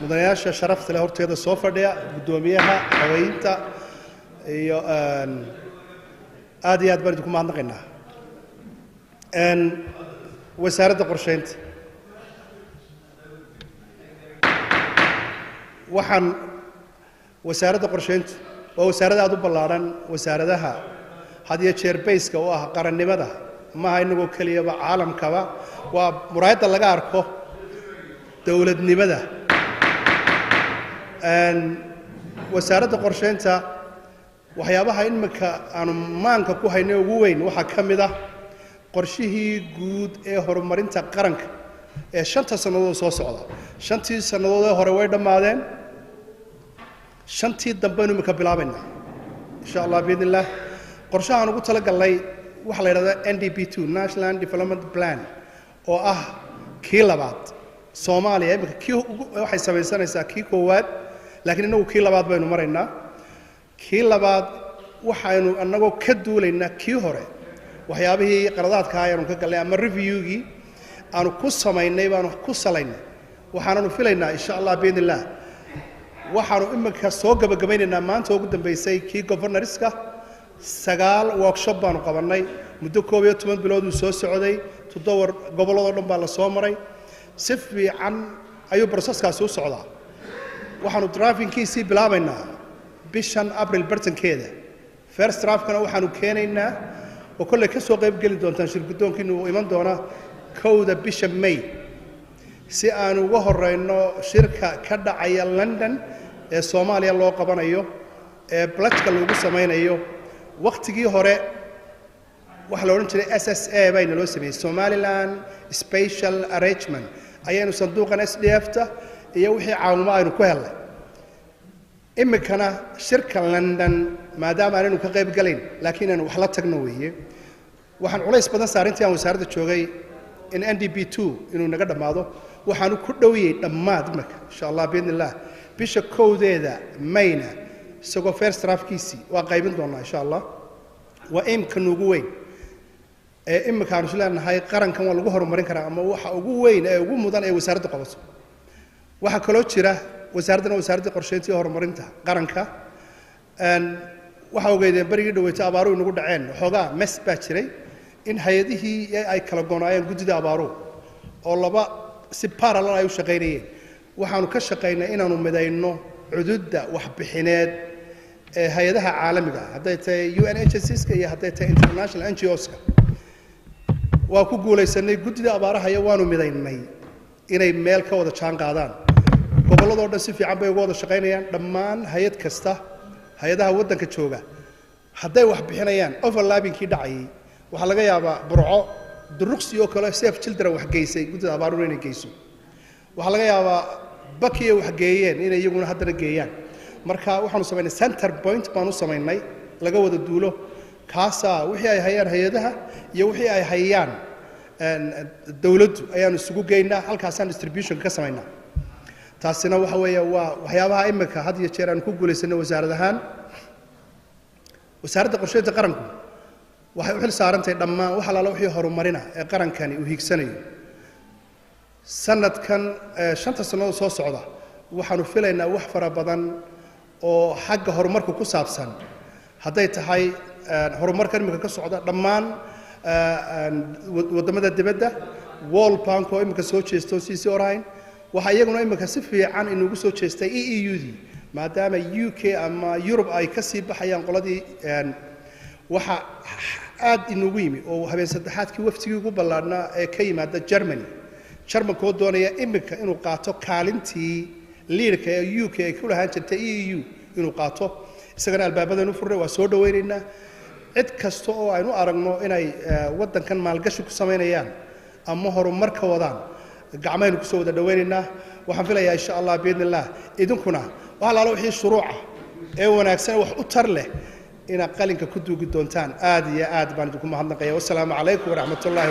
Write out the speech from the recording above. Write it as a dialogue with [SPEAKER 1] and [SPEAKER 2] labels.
[SPEAKER 1] mudanayaasha sharafta leh horteeda soo fadhiya gudoomiyaha haweynta iyo aad iyo aad baan idinku mahadnaqaynaa wasaaradda qorsheynta waxaan wasaaradda qorsheynta waa wasaaradda aad u ballaaran wasaaradaha had iyo jeer bayska oo ah qarannimada maaha inagoo keliyaba caalamkaba waa muraayadda laga arko dowladnimada wasaaradda qorsheynta waxyaabaha imika aanu maanka ku haynay ugu weyn waxaa ka mid ah qorshihii guud ee horumarinta qaranka ee 5 sanadood soo socda 5 sanadood ee hore way dhammaadeen 5tii dambe imika bilaabaynaa insha Allah biidnillah qorshahan ugu talagalay waxa la yiraahdaa NDP2 National Development Plan oo ah kii labaad Soomaaliya imika kii waxay samaysanaysaa kii koowaad laakiin inagu kii labaad baynu maraynaa kii labaad waxaanu anagoo ka duulaynaa kii hore waxyaabihii qaradaadka ayaan ka galay ama reviewgii aanu ku sameeynay baanu ku salaynay waxaanu filaynaa insha Allah biidnillah waxaanu imika soo gabagabaynaynaa maanta ugu dambeysay kii governorska 9 workshop baanu qabanay muddo 12 bilood uu soo socday 7 gobolada dhan baa la soo maray si fiican ayuu processkaas u socdaa waxaanu draftingkiisii bilaabaynaa bishan April bartankeeda first draft-kana waxaanu keenaynaa oo kulli ka soo qayb gali doontaan shirguddoonkiina uu iman doona 1 bisha May si aan uga horeyno shirka ka dhacaya London ee Soomaaliya loo qabanayo ee pledge-ka lagu sameynayo waqtigii hore waxa la oran jiray SSA bayna loo sameeyay Somaliland Special Arrangement ayaynu sanduuqan SDF-ta iyo wixii caawimo aynu ku helnay imikana shirka London maadaama aanu ka qayb galayn laakiin aan wax la tagno weeye waxaan culays badan saarintii aan wasaaradda joogay in NDP2 inuu naga dhamaado waxaanu ku dhawiyay dhamaad imika insha Allah biidnillah bisha koodeeda Mayna isagoo first draft-kiisii waa qaybin doonaa insha Allah waa imkan ugu weyn ee imika aanu leenahay qarankan waa lagu horumarin karaa ama waxa ugu weyn ee ugu mudan ee wasaaradda qabato waxa kaloo jira wasaaradda qorsheynta iyo horumarinta qaranka waxa ogeydeen barigii dhaweeyay abaaruhu inagu dhaceen xogaa mess baa jiray in hay'adihii ay kala goonaayeen guddida abaaruhu oo laba si parallel ay u shaqeynayeen waxaanu ka shaqeynaa inaanu midayno cududda waxbixineed ee hay'adaha caalamiga hadday tahay UN agencies-ka iyo hadday tahay international NGOs-ka waa ku guuleysanay guddida abaaraha iyo waanu midaynay inay meel ka wada jaan qaadaan gobolladoo dhan si fiican bay uga wada shaqeynayaan dhammaan hay'ad kasta hay'adaha waddanka jooga hadday wax bixinayaan overlapping-kii dhacayay waxa laga yaabaa burco duruqsi oo kale Save Children wax geysay guddida abaaruhu inay geyso waxa laga yaabaa bakiyo wax geeyeen inay iyaguna haddana geeyaan marka waxaanu sameynay center point baanu sameynay laga wada duulo kaasa wixii ay hayaan hay'adaha iyo wixii ay hayaan dawladdu ayaanu isugu geynaa halkaasaan distribution ka sameynaa taasina waxa weeye waa waxyaabaha imika had iyo jeer aan ku guuleysanay wasaaradahan wasaaradda qorsheynta qaranku waxay u xil saarantahay dhammaan waxa la wixii horumarina ee qarankani u hiigsanayo sanadkan 5 sanadood soo socda waxaanu filaynaa wax fara badan oo xagga horumarka ku saabsan hadday tahay horumarka imika ka socda dhammaan wadamada dibadda World Bank oo imika soo jeesto si orayn waxa iyaguna imika si fiican inugu soo jeestay EU-dii maadaama UK ama Europe ay ka sii baxayaan qoladii waxa aad inugu yimi oo habeen saddexaadkii waftigii ugu ballaadnaa ee ka yimaada Germany koo doonaya imika inuu qaato kaalintii leaderka ee UK ay ku lahaan jirtay EU inuu qaato isagana albaabada inuu furray waa soo dhaweynaynaa cid kasta oo aynu aragno inay waddankan maalgashi ku sameynayaan ama horumar ka wadaan gacmaynu ku soo wada dhaweynaynaa waxaan filayaa insha Allah biidnillah idinkuna waxa la wixii shuruuca ee wanaagsan wax u tar leh ina qalinka ku duugi doontaan aad iyo aad baan idinku mahadnaqayaa wassalaamu calaykum waraxmatullaahi